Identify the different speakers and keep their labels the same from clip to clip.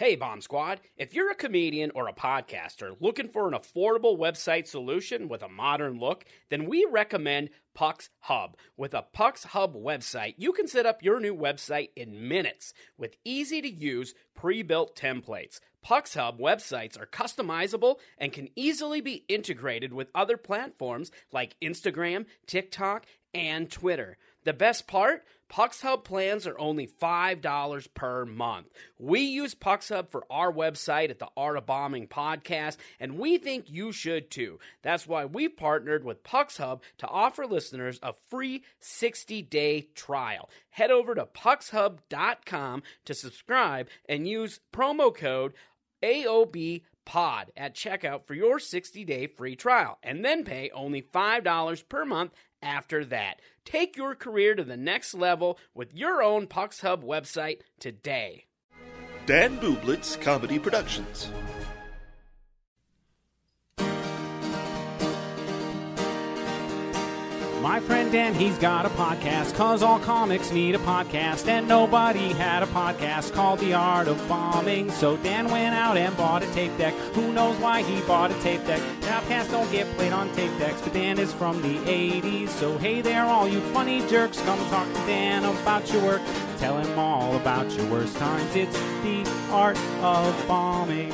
Speaker 1: Hey, Bomb Squad. If you're a comedian or a podcaster looking for an affordable website solution with a modern look, then we recommend Pucks Hub. With a Pucks Hub website, you can set up your new website in minutes with easy-to-use pre-built templates. Pucks Hub websites are customizable and can easily be integrated with other platforms like Instagram, TikTok, and Twitter. The best part? Pucks Hub plans are only $5 per month. We use Pucks Hub for our website at the Art of Bombing podcast, and we think you should too. That's why we've partnered with Pucks Hub to offer listeners a free 60-day trial. Head over to puckshub.com to subscribe and use promo code AOBPOD at checkout for your 60-day free trial, and then pay only $5 per month after that. Take your career to the next level with your own Pucks Hub website today.
Speaker 2: Dan Bublett's Comedy Productions.
Speaker 3: My friend Dan, he's got a podcast, 'cause all comics need a podcast, and nobody had a podcast called The Art of Bombing. So Dan went out and bought a tape deck. Who knows why he bought a tape deck? Podcasts don't get played on tape decks, but Dan is from the 80s. So hey there, all you funny jerks, come talk to Dan about your work. Tell him all about your worst times. It's The Art of Bombing.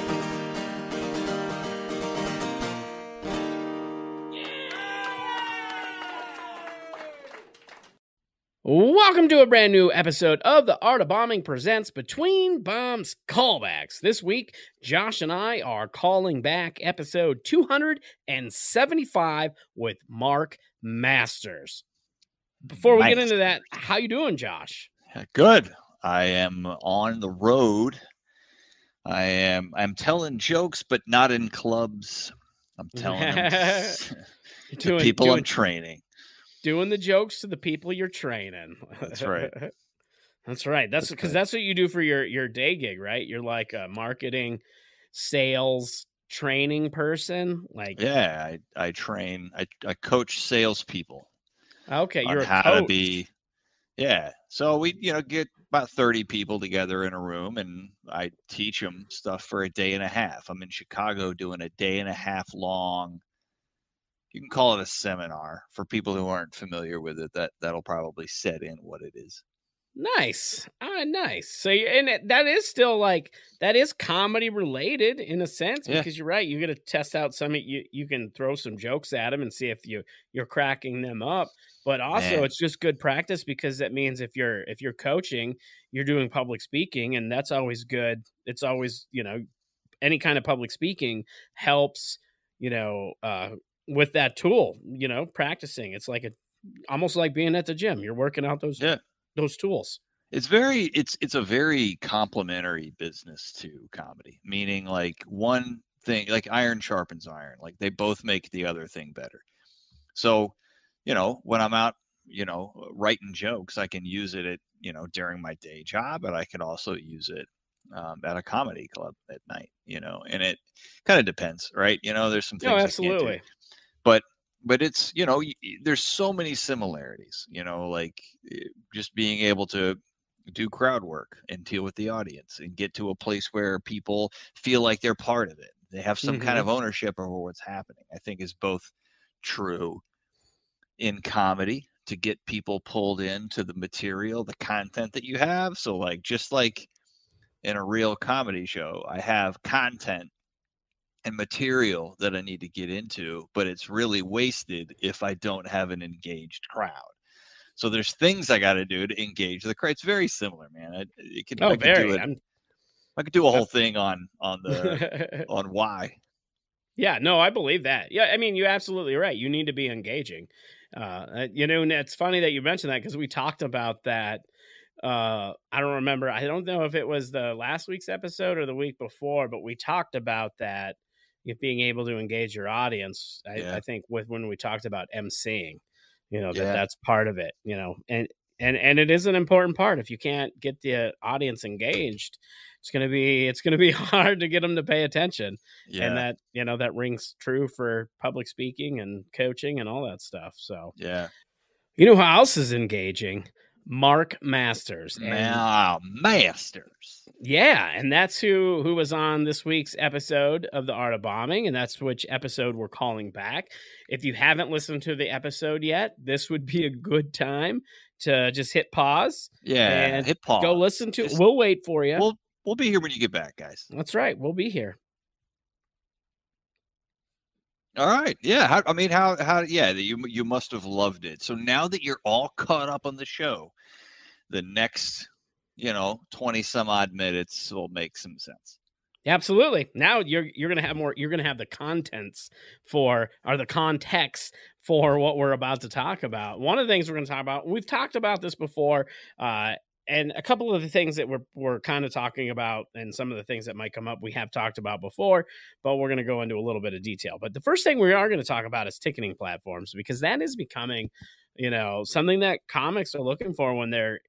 Speaker 1: Welcome to a brand new episode of The Art of Bombing presents Between Bombs Callbacks. This week, Josh and I are calling back episode 275 with Mark Masters. Before we get into that, how you doing, Josh?
Speaker 4: Good. I am on the road. I'm telling jokes, but not in clubs. I'm telling them the people I'm training.
Speaker 1: Doing the jokes to the people you're training.
Speaker 4: That's right.
Speaker 1: That's right. That's because that's what you do for your day gig, right? You're like a marketing, sales, training person. Like,
Speaker 4: yeah, I train. I coach salespeople.
Speaker 1: Okay, you're a
Speaker 4: how
Speaker 1: coach.
Speaker 4: To be. Yeah. So we get about 30 people together in a room, and I teach them stuff for a day and a half. I'm in Chicago doing a day and a half long. You can call it a seminar for people who aren't familiar with it. That'll probably set in what it is.
Speaker 1: Nice. Nice. So, that is still that is comedy related in a sense, because you're right. You got to test out you can throw some jokes at them and see if you're cracking them up. But also it's just good practice, because that means if you're coaching, you're doing public speaking, and that's always good. It's always, any kind of public speaking helps, with that tool, practicing. It's like almost like being at the gym. You're working out those tools.
Speaker 4: It's a very complementary business to comedy, meaning like one thing, like iron sharpens iron, like they both make the other thing better. So, when I'm out, writing jokes, I can use it during my day job, but I can also use it at a comedy club at night, and it kind of depends, right? There's some things
Speaker 1: absolutely.
Speaker 4: I can't do. But it's, there's so many similarities, like just being able to do crowd work and deal with the audience and get to a place where people feel like they're part of it. They have some kind of ownership over what's happening. I think is both true in comedy, to get people pulled into the material, the content that you have. So just like in a real comedy show, I have content and material that I need to get into, but it's really wasted if I don't have an engaged crowd. So there's things I got to do to engage the crowd. It's very similar, man. I could do a whole thing on why.
Speaker 1: Yeah, no, I believe that. Yeah, I mean, you're absolutely right. You need to be engaging. And it's funny that you mentioned that, because we talked about that. I don't remember. I don't know if it was the last week's episode or the week before, but we talked about that. Being able to engage your audience, I think when we talked about emceeing, that's part of it, and it is an important part. If you can't get the audience engaged, it's going to be hard to get them to pay attention. Yeah. And that, that rings true for public speaking and coaching and all that stuff. So,
Speaker 4: yeah.
Speaker 1: Who else is engaging? Mark Masters. And
Speaker 4: Masters.
Speaker 1: yeah, and that's who was on this week's episode of The Art of Bombing, and that's which episode we're calling back. If you haven't listened to the episode yet, this would be a good time to just hit pause.
Speaker 4: Yeah,
Speaker 1: and
Speaker 4: hit pause.
Speaker 1: Go listen to it. We'll wait for you.
Speaker 4: We'll be here when you get back, guys.
Speaker 1: That's right. We'll be here.
Speaker 4: All right. Yeah. You must have loved it. So now that you're all caught up on the show, the next, 20 some odd minutes will make some sense.
Speaker 1: Absolutely. Now you're going to have more, you're going to have the context for what we're about to talk about. One of the things we're going to talk about, we've talked about this before, and a couple of the things that we're kind of talking about, and some of the things that might come up, we have talked about before, but we're going to go into a little bit of detail. But the first thing we are going to talk about is ticketing platforms, because that is becoming, something that comics are looking for when they're,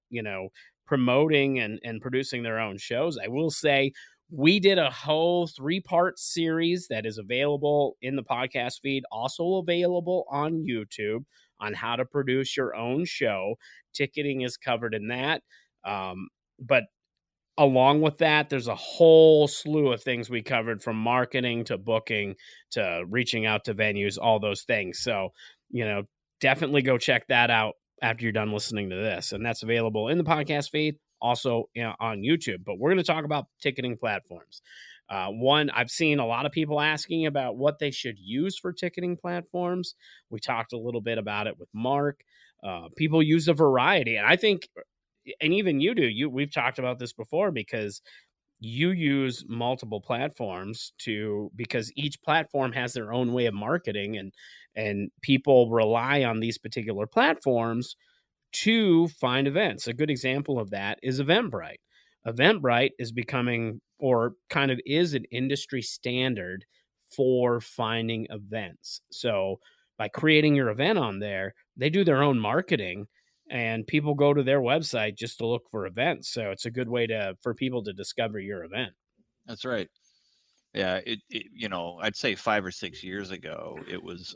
Speaker 1: promoting and producing their own shows. I will say we did a whole 3-part series that is available in the podcast feed, also available on YouTube, on how to produce your own show. Ticketing is covered in that. But along with that, there's a whole slew of things we covered, from marketing to booking to reaching out to venues, all those things. So, definitely go check that out after you're done listening to this. And that's available in the podcast feed, also on YouTube. But we're going to talk about ticketing platforms. One, I've seen a lot of people asking about what they should use for ticketing platforms. We talked a little bit about it with Mark. People use a variety, and I think, and even you do, we've talked about this before, because you use multiple platforms because each platform has their own way of marketing, and people rely on these particular platforms to find events. A good example of that is Eventbrite. Eventbrite is becoming, or kind of is, an industry standard for finding events. So by creating your event on there, they do their own marketing, and people go to their website just to look for events. So it's a good way for people to discover your event.
Speaker 4: That's right. Yeah. I'd say 5 or 6 years ago, it was,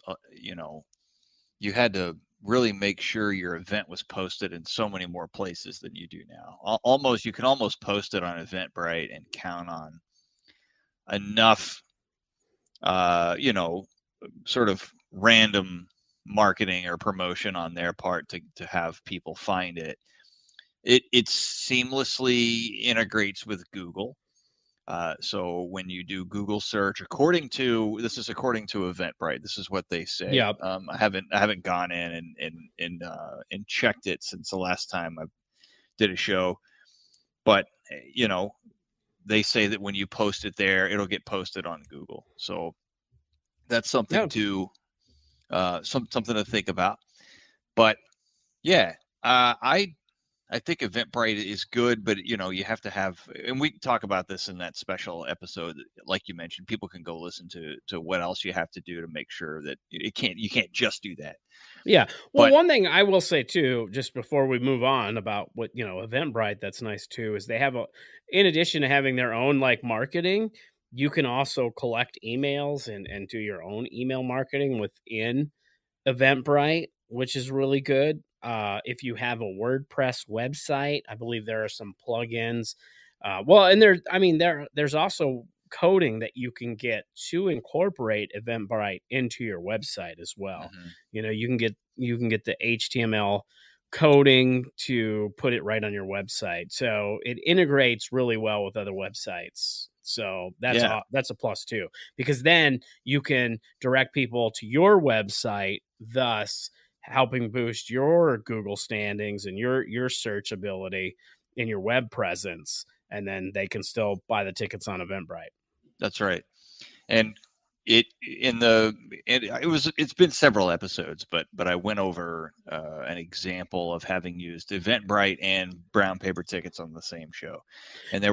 Speaker 4: you had to really make sure your event was posted in so many more places than you do now. You can almost post it on Eventbrite and count on enough, sort of random marketing or promotion on their part to have people find it. It seamlessly integrates with Google. So when you do Google search, according to Eventbrite, this is what they say.
Speaker 1: Yep.
Speaker 4: I haven't gone in and checked it since the last time I did a show, but they say that when you post it there, it'll get posted on Google. So that's something to something to think about. But yeah, I think Eventbrite is good, but you have to have, and we talk about this in that special episode, like you mentioned, people can go listen to what else you have to do to make sure that you can't just do that.
Speaker 1: Yeah. Well, one thing I will say too, just before we move on, about what, Eventbrite, that's nice too, is they have in addition to having their own like marketing, you can also collect emails and do your own email marketing within Eventbrite, which is really good. If you have a WordPress website, I believe there are some plugins. And there's also coding that you can get to incorporate Eventbrite into your website as well. Mm-hmm. You can get the HTML coding to put it right on your website. So it integrates really well with other websites. So that's a plus too, because then you can direct people to your website, thus helping boost your Google standings and your search ability in your web presence. And then they can still buy the tickets on Eventbrite.
Speaker 4: That's right. And it's been several episodes, but I went over an example of having used Eventbrite and Brown Paper Tickets on the same show, and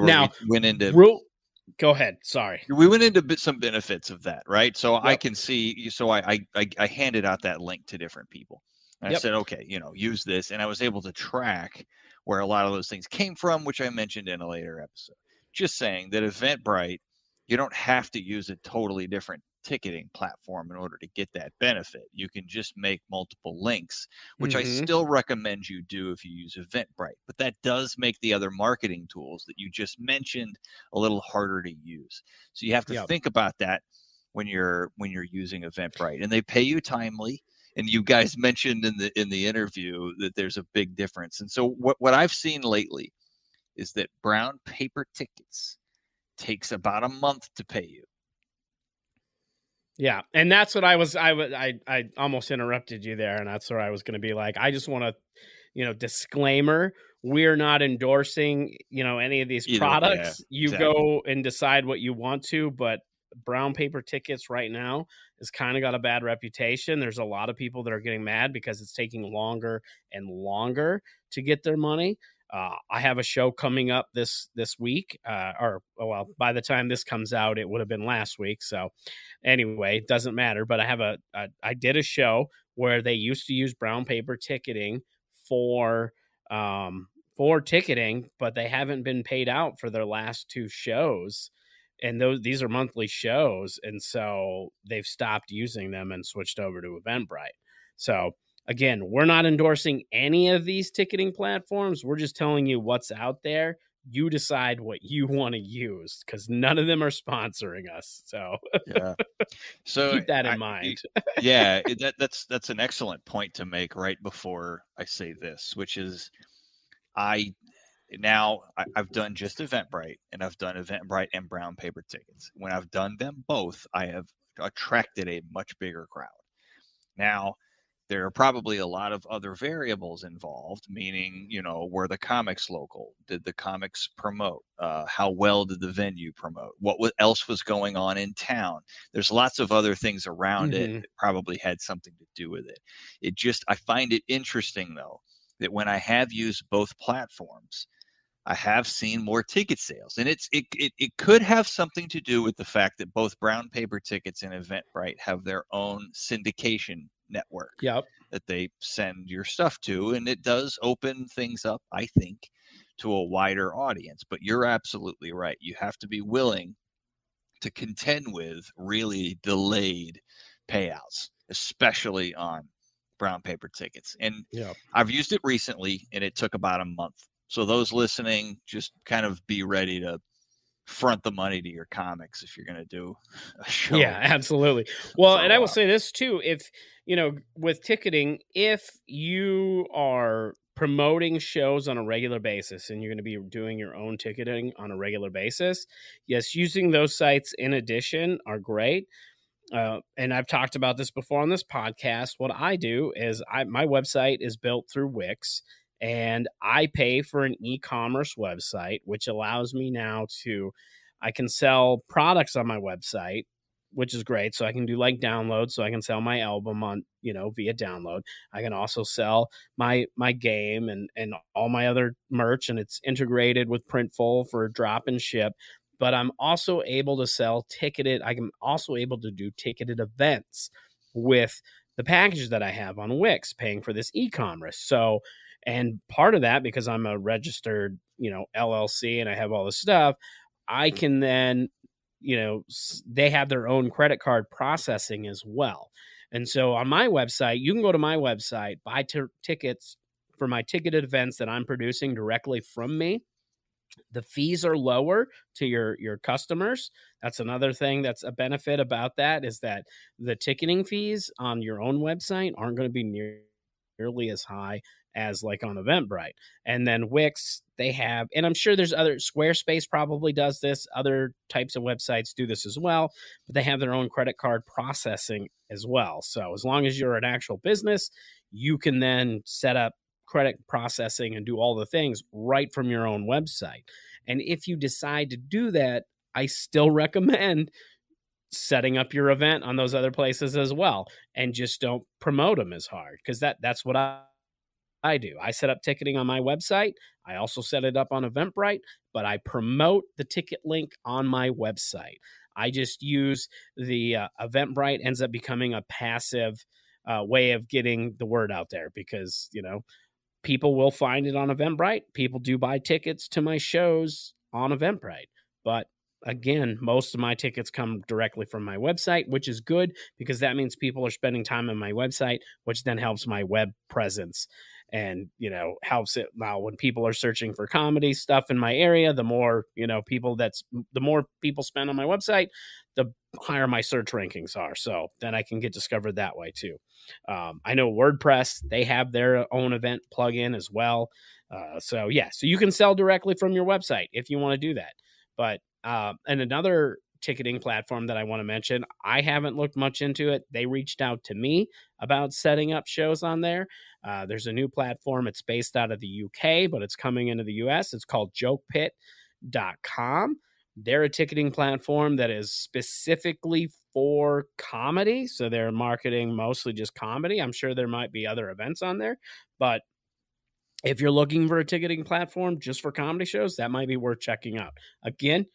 Speaker 1: Go ahead. Sorry.
Speaker 4: We went into some benefits of that, right? So yep. I can see. So I handed out that link to different people. And I said, okay, use this, and I was able to track where a lot of those things came from, which I mentioned in a later episode. Just saying that Eventbrite, you don't have to use a totally different ticketing platform in order to get that benefit. You can just make multiple links, which I
Speaker 1: Mm-hmm.
Speaker 4: still recommend you do if you use Eventbrite. But that does make the other marketing tools that you just mentioned a little harder to use. So you have to
Speaker 1: Yep.
Speaker 4: think about that when you're using Eventbrite. And they pay you timely. And you guys mentioned in the interview that there's a big difference. And so what I've seen lately is that brown paper tickets takes about a month to pay you.
Speaker 1: Yeah, and that's what I almost interrupted you there, and that's where I was going to be like, I just want to, disclaimer: we're not endorsing, any of these
Speaker 4: Either, yeah,
Speaker 1: products. You
Speaker 4: exactly.
Speaker 1: go and decide what you want to, but brown paper tickets right now has kind of got a bad reputation. There's a lot of people that are getting mad because it's taking longer and longer to get their money. I have a show coming up this week, by the time this comes out, it would have been last week. So anyway, it doesn't matter. But I have I did a show where they used to use brown paper ticketing for ticketing, but they haven't been paid out for their last two shows. And these are monthly shows, and so they've stopped using them and switched over to Eventbrite. So again, we're not endorsing any of these ticketing platforms. We're just telling you what's out there. You decide what you want to use because none of them are sponsoring us. So
Speaker 4: Yeah. So
Speaker 1: keep that in mind.
Speaker 4: yeah, that's an excellent point to make right before I say this, which is I've done just Eventbrite, and I've done Eventbrite and brown paper tickets. When I've done them both, I have attracted a much bigger crowd. Now, there are probably a lot of other variables involved, meaning, were the comics local? Did the comics promote? How well did the venue promote? What else was going on in town? There's lots of other things around it
Speaker 1: Mm-hmm.
Speaker 4: that probably had something to do with it. I find it interesting, though, that when I have used both platforms, I have seen more ticket sales, and it could have something to do with the fact that both brown paper tickets and Eventbrite have their own syndication network
Speaker 1: Yep.
Speaker 4: that they send your stuff to, and it does open things up, I think, to a wider audience. But you're absolutely right. You have to be willing to contend with really delayed payouts, especially on brown paper tickets. And
Speaker 1: Yep.
Speaker 4: I've used it recently, and it took about a month. So those listening, just kind of be ready to front the money to your comics if you're going to do a
Speaker 1: Yeah,
Speaker 4: show
Speaker 1: absolutely. Well,
Speaker 4: for a
Speaker 1: and I will
Speaker 4: while.
Speaker 1: say this too, if, with ticketing, if you are promoting shows on a regular basis and you're going to be doing your own ticketing on a regular basis, yes, using those sites in addition are great. And I've talked about this before on this podcast. What I do is my website is built through Wix, and I pay for an e-commerce website, which allows me now I can sell products on my website, which is great. So I can do like downloads. So I can sell my album on, via download. I can also sell my game and all my other merch, and it's integrated with Printful for drop and ship. But I'm also able to I'm also able to do ticketed events with the packages that I have on Wix, paying for this e-commerce. So, and part of that, because I'm a registered, LLC and I have all this stuff, I can then, they have their own credit card processing as well. And so on my website, you can go to my website, buy tickets for my ticketed events that I'm producing directly from me. The fees are lower to your customers. That's another thing that's a benefit about that, is that the ticketing fees on your own website aren't going to be nearly as high as like on Eventbrite. And then Wix, they have, and I'm sure there's other, Squarespace probably does this, other types of websites do this as well, but they have their own credit card processing as well. So as long as you're an actual business, you can then set up credit processing and do all the things right from your own website. And if you decide to do that, I still recommend setting up your event on those other places as well, and just don't promote them as hard, because that's what I do. I set up ticketing on my website. I also set it up on Eventbrite, but I promote the ticket link on my website. I just use the Eventbrite ends up becoming a passive way of getting the word out there, because, people will find it on Eventbrite. People do buy tickets to my shows on Eventbrite, but again, most of my tickets come directly from my website, which is good because that means people are spending time on my website, which then helps my web presence and, helps it. Now, when people are searching for comedy stuff in my area, the more, the more people spend on my website, the higher my search rankings are. So then I can get discovered that way too. I know WordPress, they have their own event plugin as well. So you can sell directly from your website if you want to do that. But and another ticketing platform that I want to mention, I haven't looked much into it. They reached out to me about setting up shows on there. There's a new platform. It's based out of the UK, but it's coming into the US. It's called jokepit.com. They're a ticketing platform that is specifically for comedy. So they're marketing mostly just comedy. I'm sure there might be other events on there, but if you're looking for a ticketing platform just for comedy shows, that might be worth checking out. Again,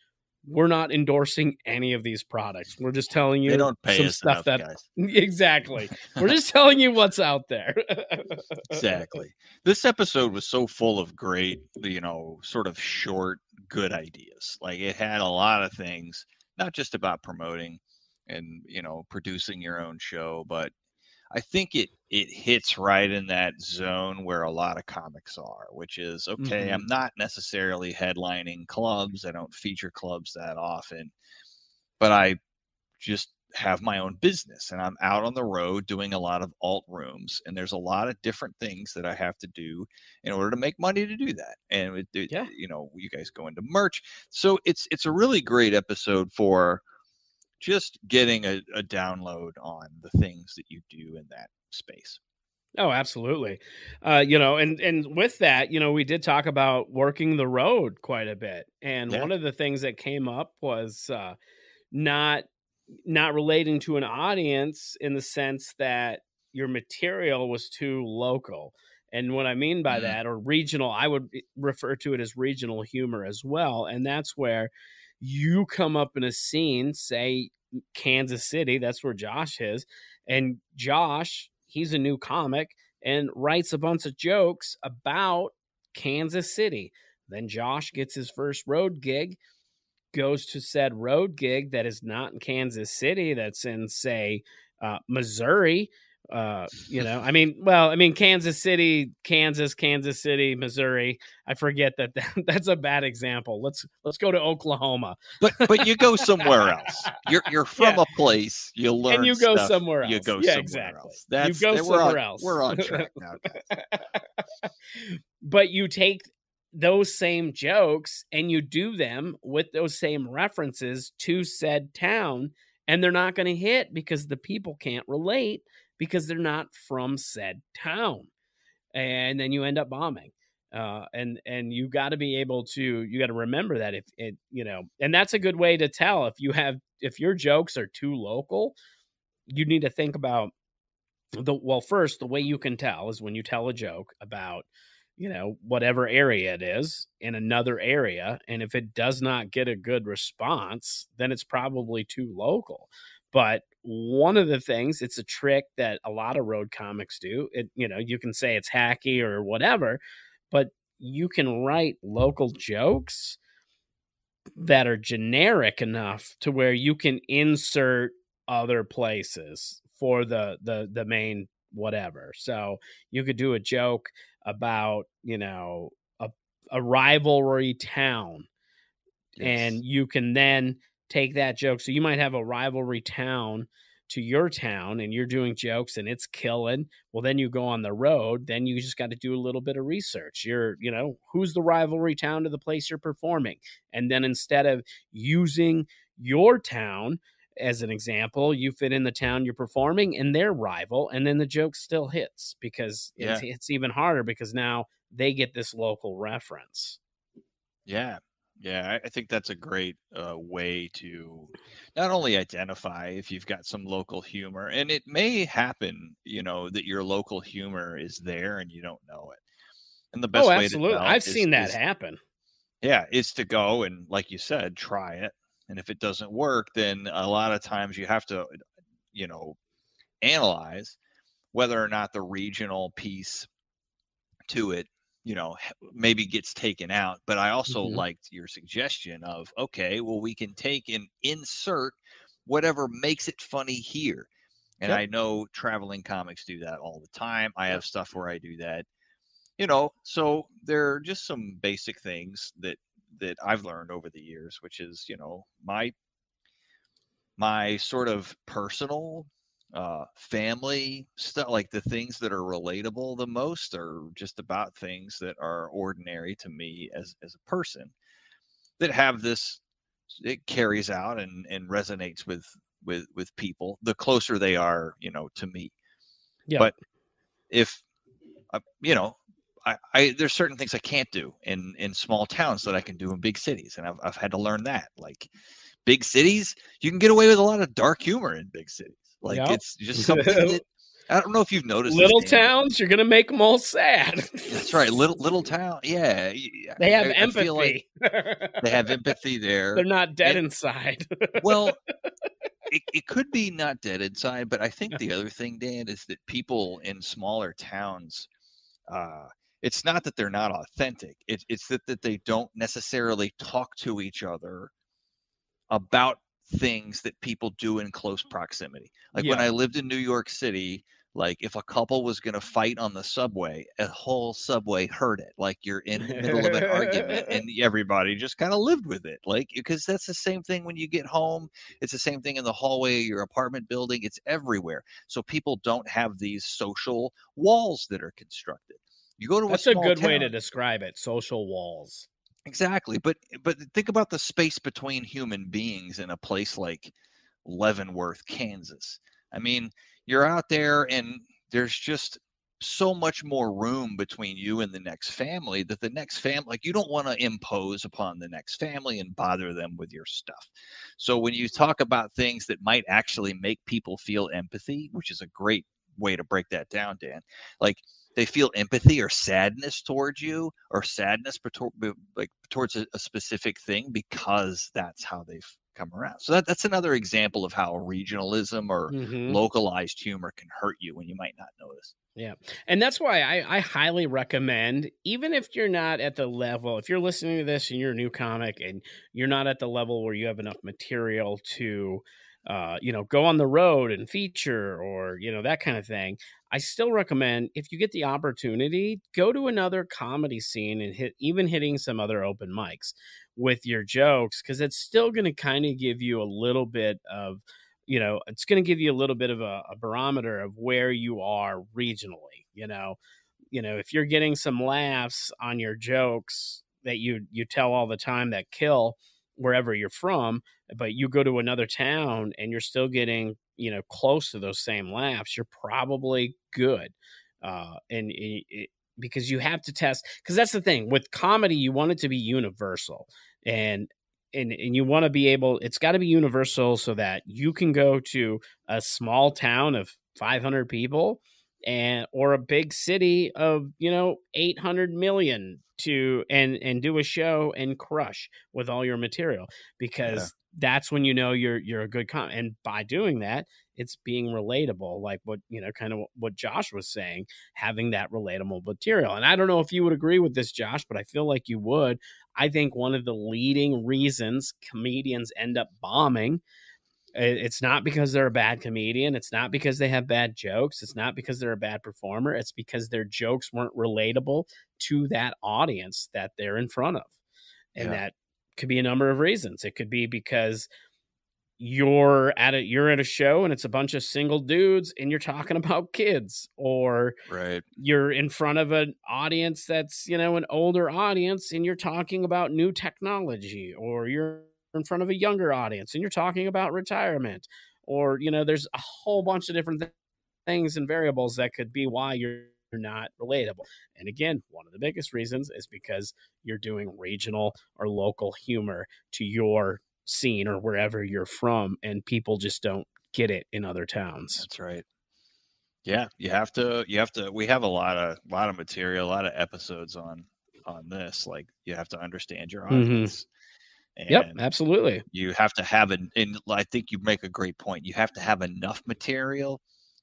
Speaker 1: we're not endorsing any of these products. We're just telling you
Speaker 4: They don't pay
Speaker 1: some
Speaker 4: us
Speaker 1: stuff
Speaker 4: enough,
Speaker 1: that
Speaker 4: guys.
Speaker 1: exactly. We're just telling you what's out there.
Speaker 4: Exactly. This episode was so full of great, sort of short, good ideas. Like it had a lot of things, not just about promoting and, producing your own show, but I think it hits right in that zone where a lot of comics are, which is, okay, I'm not necessarily headlining clubs. I don't feature clubs that often, but I just have my own business and I'm out on the road doing a lot of alt rooms, and there's a lot of different things that I have to do in order to make money to do that. And you guys go into merch. So it's a really great episode for just getting a download on the things that you do in that space.
Speaker 1: Oh, absolutely. And with that, we did talk about working the road quite a bit. And
Speaker 4: Yeah.
Speaker 1: one of the things that came up was not relating to an audience in the sense that your material was too local. And what I mean by that, or regional, I would refer to it as regional humor as well. And that's where you come up in a scene, say Kansas City, that's where Josh is. And Josh, he's a new comic and writes a bunch of jokes about Kansas City. Then Josh gets his first road gig, goes to said road gig that is not in Kansas City, that's in, say, Missouri. Kansas City, Kansas City, Missouri. I forget that's a bad example. Let's go to Oklahoma.
Speaker 4: But you go somewhere else. You're from a place. You learn
Speaker 1: and you go
Speaker 4: stuff,
Speaker 1: somewhere else.
Speaker 4: You go
Speaker 1: yeah,
Speaker 4: somewhere
Speaker 1: exactly.
Speaker 4: else.
Speaker 1: You go somewhere else.
Speaker 4: We're on track now, guys.
Speaker 1: But you take those same jokes and you do them with those same references to said town, and they're not going to hit because the people can't relate because they're not from said town. And then you end up bombing. And you got to be able to, you got to remember that if it, and that's a good way to tell if your jokes are too local, you need to think about first, the way you can tell is when you tell a joke about, whatever area it is in another area. And if it does not get a good response, then it's probably too local. But one of the things, it's a trick that a lot of road comics do. You can say it's hacky or whatever, but you can write local jokes that are generic enough to where you can insert other places for the main whatever. So you could do a joke about, a rivalry town. Yes. And you can then take that joke. So you might have a rivalry town to your town and you're doing jokes and it's killing. Well, then you go on the road, then you just got to do a little bit of research. Who's the rivalry town to the place you're performing? And then instead of using your town as an example, you fit in the town you're performing and their rival, and then the joke still hits because it's even harder because now they get this local reference.
Speaker 4: Yeah. Yeah, I think that's a great way to not only identify if you've got some local humor, and it may happen, that your local humor is there and you don't know it. And the best way to tell,
Speaker 1: I've seen that happen.
Speaker 4: Yeah, is to go and, like you said, try it. And if it doesn't work, then a lot of times you have to, analyze whether or not the regional piece to it maybe gets taken out. But I also
Speaker 1: Mhm.
Speaker 4: liked your suggestion of, okay, well, we can take and insert whatever makes it funny here. And
Speaker 1: Yep.
Speaker 4: I know traveling comics do that all the time. I have stuff where I do that, so there are just some basic things that I've learned over the years, which is, my sort of personal family stuff, like the things that are relatable the most are just about things that are ordinary to me as a person, that have this, it carries out and resonates with people the closer they are, to me.
Speaker 1: Yep.
Speaker 4: But if you know I there's certain things I can't do in small towns that I can do in big cities, and I've had to learn that. Like, big cities, you can get away with a lot of dark humor in big cities. Like,
Speaker 1: Yep.
Speaker 4: it's just something that, I don't know if you've noticed this,
Speaker 1: Little
Speaker 4: Dan, but
Speaker 1: towns, you're gonna make them all sad.
Speaker 4: that's right. Little town, yeah.
Speaker 1: They have
Speaker 4: I feel like
Speaker 1: empathy.
Speaker 4: they have empathy there.
Speaker 1: They're not dead
Speaker 4: And,
Speaker 1: inside.
Speaker 4: well, it could be not dead inside, but I think the other thing, Dan, is that people in smaller towns, uh, it's not that they're not authentic. It's that they don't necessarily talk to each other about things that people do in close proximity. Like, when
Speaker 1: Yep.
Speaker 4: I lived in New York City, like, if a couple was going to fight on the subway, a whole subway heard it. Like, you're in the middle of an argument and everybody just kind of lived with it. Like, because that's the same thing when you get home. It's the same thing in the hallway of your apartment building. It's everywhere. So people don't have these social walls that are constructed. You go to a
Speaker 1: That's a
Speaker 4: small
Speaker 1: good way to
Speaker 4: town.
Speaker 1: describe it. Social walls.
Speaker 4: Exactly. But think about the space between human beings in a place like Leavenworth, Kansas. I mean, you're out there and there's just so much more room between you and the next family, that the next family, like, you don't want to impose upon the next family and bother them with your stuff. So when you talk about things that might actually make people feel empathy, which is a great way to break that down, Dan, like, they feel empathy or sadness towards you, or sadness like towards a specific thing, because that's how they've come around. So that's another example of how regionalism or
Speaker 1: Mm-hmm.
Speaker 4: localized humor can hurt you when you might not notice.
Speaker 1: Yeah. And that's why I highly recommend, even if you're not at the level, if you're listening to this and you're a new comic and you're not at the level where you have enough material to, go on the road and feature, or, that kind of thing, I still recommend, if you get the opportunity, go to another comedy scene and hitting some other open mics with your jokes, because it's still going to kind of give you a little bit of, it's going to give you a little bit of a barometer of where you are regionally. If you're getting some laughs on your jokes that you tell all the time that kill wherever you're from, but you go to another town and you're still getting, close to those same laughs, you're probably good. Because you have to test, because that's the thing with comedy, you want it to be universal, and you want to be able, it's got to be universal so that you can go to a small town of 500 people, or a big city of 800 million, and do a show and crush with all your material,
Speaker 4: Yeah.
Speaker 1: because that's when you're a good and by doing that, it's being relatable, like what kind of what Josh was saying, having that relatable material. And I don't know if you would agree with this, Josh, but I feel like you would. I think one of the leading reasons comedians end up bombing, it's not because they're a bad comedian. It's not because they have bad jokes. It's not because they're a bad performer. It's because their jokes weren't relatable to that audience that they're in front of. And
Speaker 4: Yeah.
Speaker 1: that could be a number of reasons. It could be because you're at a show and it's a bunch of single dudes and you're talking about kids, or
Speaker 4: Right.
Speaker 1: you're in front of an audience that's, an older audience and you're talking about new technology, or you're in front of a younger audience and you're talking about retirement, or, there's a whole bunch of different things and variables that could be why you're not relatable. And again, one of the biggest reasons is because you're doing regional or local humor to your scene or wherever you're from, and people just don't get it in other towns.
Speaker 4: That's right. Yeah, you have to we have a lot of material, a lot of episodes on this. Like, you have to understand your audience.
Speaker 1: Yep,
Speaker 4: And
Speaker 1: absolutely.
Speaker 4: you have to have and I think you make a great point. You have to have enough material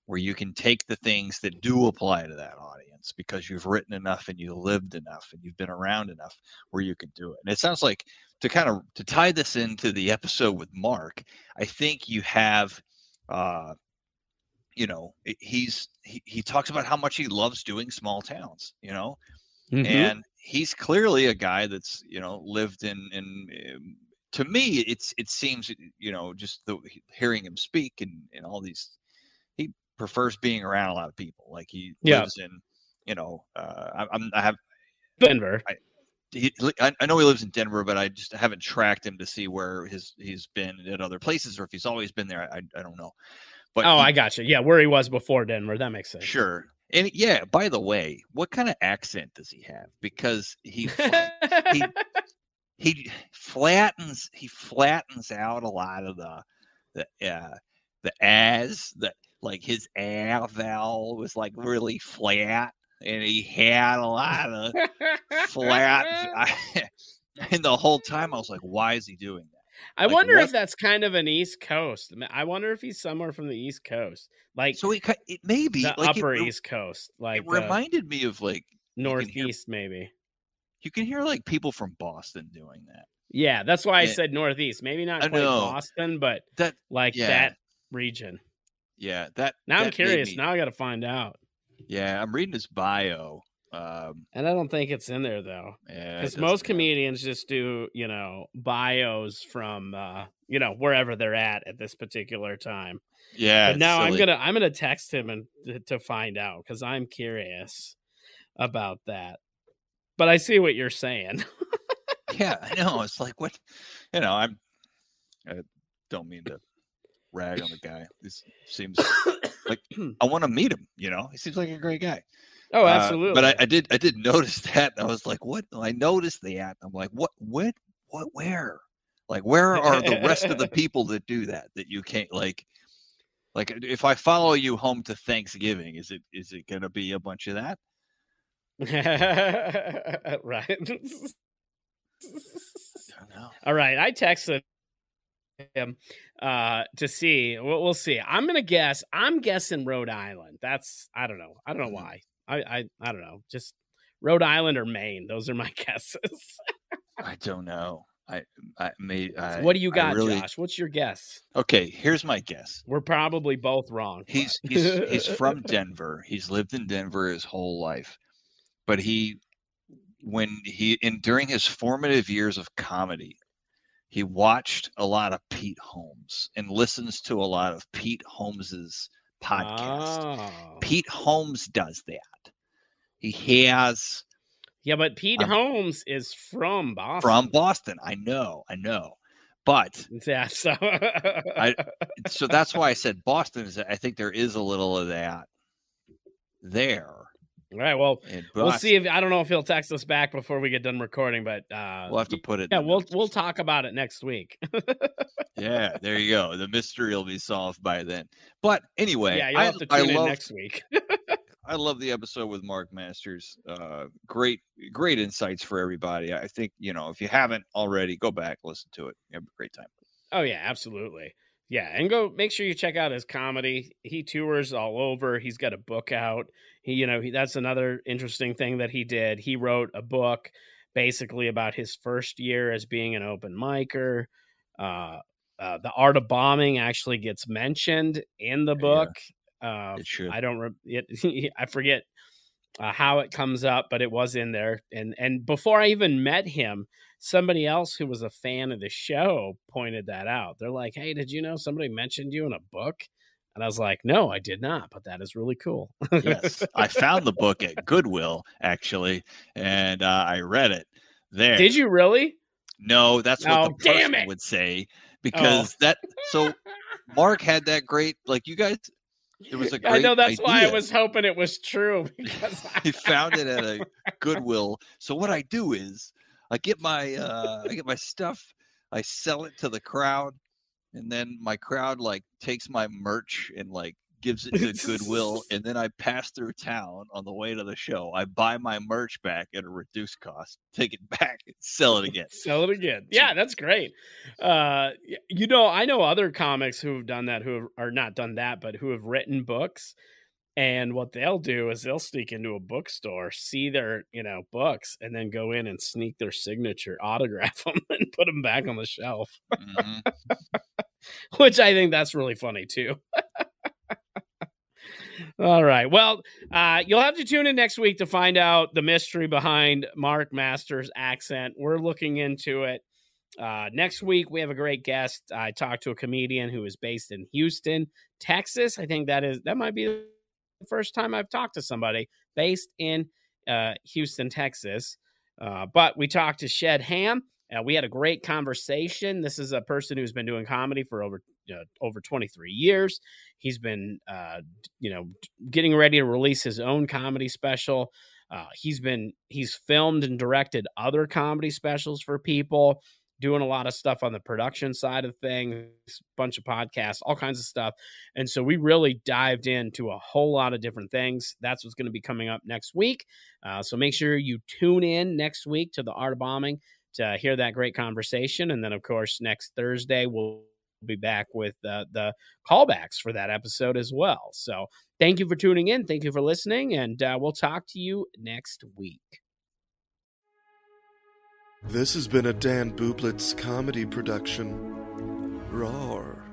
Speaker 4: where you can take the things that do apply to that audience audience because you've written enough and you lived enough and you've been around enough where you can do it. And it sounds like to tie this into the episode with Mark, I think you have, he talks about how much he loves doing small towns, and he's clearly a guy that's, lived in to me, it seems, just hearing him speak and all these, he prefers being around a lot of people. Like he lives in, I have
Speaker 1: Denver.
Speaker 4: I know he lives in Denver, but I just haven't tracked him to see where he's been at other places, or if he's always been there. I don't know. But
Speaker 1: I got you. Yeah, where he was before Denver. That makes sense.
Speaker 4: Sure. And yeah, by the way, what kind of accent does he have? Because he flattens out a lot of the as that, like his a vowel was like really flat, and he had a lot of flat. And the whole time I was like, why is he doing that?
Speaker 1: I wonder if that's kind of an East Coast. I wonder if he's somewhere from the East Coast, like
Speaker 4: so. It may be
Speaker 1: the
Speaker 4: like
Speaker 1: upper East Coast. Like
Speaker 4: it reminded me of like
Speaker 1: Northeast, maybe.
Speaker 4: You can hear like people from Boston doing that.
Speaker 1: Yeah, that's why I said Northeast. Maybe not quite Boston, but that region.
Speaker 4: Yeah,
Speaker 1: Now I'm curious. Now I got to find out.
Speaker 4: Yeah, I'm reading his bio.
Speaker 1: And I don't think it's in there though, because most comedians just do, bios from, wherever they're at this particular time.
Speaker 4: Yeah.
Speaker 1: But now I'm gonna text him and to find out, because I'm curious about that. But I see what you're saying.
Speaker 4: Yeah, I know. It's like what, I don't mean to rag on the guy. This seems like I want to meet him. He seems like a great guy.
Speaker 1: Oh, absolutely.
Speaker 4: But I did notice that. I was like, what? I noticed that. I'm like, what, where? Like, where are the rest of the people that do that you can't like if I follow you home to Thanksgiving, is it going to be a bunch of that?
Speaker 1: Right.
Speaker 4: I don't know.
Speaker 1: All right. I texted him to see. We'll see. I'm guessing Rhode Island. I don't know. I don't know why. I don't know. Just Rhode Island or Maine. Those are my guesses.
Speaker 4: I don't know.
Speaker 1: What do you got, Josh? What's your guess?
Speaker 4: Okay, here's my guess.
Speaker 1: We're probably both wrong.
Speaker 4: He's from Denver. He's lived in Denver his whole life. But during his formative years of comedy, he watched a lot of Pete Holmes and listens to a lot of Pete Holmes's podcast.
Speaker 1: Oh.
Speaker 4: Pete Holmes does that. He has.
Speaker 1: Yeah, but Pete Holmes is from Boston.
Speaker 4: From Boston, I know. But
Speaker 1: yeah, so
Speaker 4: so that's why I said Boston. I think there is a little of that there.
Speaker 1: All right, well, we'll see if I don't know if he'll text us back before we get done recording, but
Speaker 4: we'll have to put it.
Speaker 1: Yeah, we'll talk about it next week.
Speaker 4: Yeah, there you go. The mystery will be solved by then. But anyway,
Speaker 1: yeah, you'll have to tune in next week.
Speaker 4: I love the episode with Mark Masters. Great insights for everybody. I think, if you haven't already, go back, listen to it. You have a great time.
Speaker 1: Oh yeah, absolutely. Yeah, and go make sure you check out his comedy. He tours all over. He's got a book out. That's another interesting thing that he did. He wrote a book basically about his first year as being an open micer. The Art of Bombing actually gets mentioned in the book.
Speaker 4: It should.
Speaker 1: I forget how it comes up, but it was in there. And before I even met him, somebody else who was a fan of the show pointed that out. They're like, "Hey, did you know somebody mentioned you in a book?" And I was like, "No, I did not, but that is really cool."
Speaker 4: Yes, I found the book at Goodwill actually, and I read it there.
Speaker 1: Did you really?
Speaker 4: No, that's what the person would say, because so Mark had that great, like, you guys. It was a great
Speaker 1: I know, that's
Speaker 4: idea.
Speaker 1: why I was hoping it was true, because
Speaker 4: he found it at a Goodwill. So what I do is I get my stuff, I sell it to the crowd, and then my crowd like takes my merch and like gives it to Goodwill, and then I pass through town on the way to the show. I buy my merch back at a reduced cost, take it back, and sell it again.
Speaker 1: Yeah, that's great. I know other comics who have done that, who have not done that, but who have written books. And what they'll do is they'll sneak into a bookstore, see their, books, and then go in and sneak their signature, autograph them, and put them back on the shelf.
Speaker 4: Mm-hmm.
Speaker 1: Which I think that's really funny too. All right. Well, you'll have to tune in next week to find out the mystery behind Mark Masters' accent. We're looking into it. Next week, we have a great guest. I talked to a comedian who is based in Houston, Texas. I think that might be the first time I've talked to somebody based in Houston, Texas. But we talked to Shed Ham. We had a great conversation. This is a person who's been doing comedy for over 23 years. He's been, getting ready to release his own comedy special. He's filmed and directed other comedy specials for people, doing a lot of stuff on the production side of things, bunch of podcasts, all kinds of stuff. And so we really dived into a whole lot of different things. That's what's going to be coming up next week. So make sure you tune in next week to The Art of Bombing to hear that great conversation. And then, of course, next Thursday, we'll be back with the callbacks for that episode as well. So thank you for tuning in. Thank you for listening. And we'll talk to you next week.
Speaker 2: This has been a Dan Bublitz comedy production. Roar.